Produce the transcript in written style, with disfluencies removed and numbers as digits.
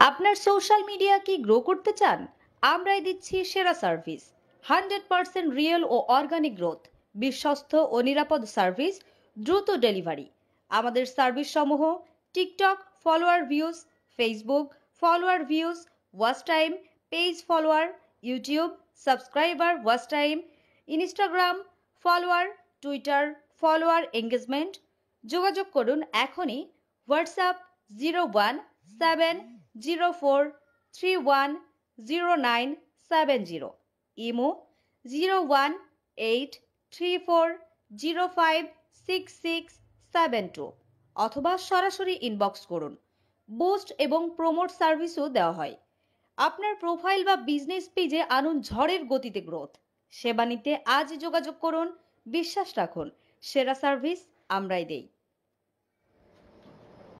আপনার social media কি grow করতে চান? আমরাই দিচ্ছি সেরা সার্ভিস। 100% রিয়েল ও অর্গানিক গ্রোথ, বিশ্বস্ত ও নিরাপদ সার্ভিস, দ্রুত ডেলিভারি। আমাদের সার্ভিস সমূহ: TikTok follower views, Facebook follower views, watch time, page follower, YouTube subscriber watch time, Instagram follower, Twitter follower engagement. যোগাযোগ করুন এখনই। হোয়াটসঅ্যাপ 017043100970, ইমো 018340566672, অথবা সরাসরি ইনবক্স করুন। বুস্ট এবং প্রমোট সার্ভিসও দেওয়া হয়। আপনার প্রোফাইল বা বিজনেস পেজে আনুন ঝড়ের গতিতে গ্রোথ। সেবা নিতে আজই যোগাযোগ করুন। বিশ্বাস রাখুন, সেরা সার্ভিস আমরাই দেই।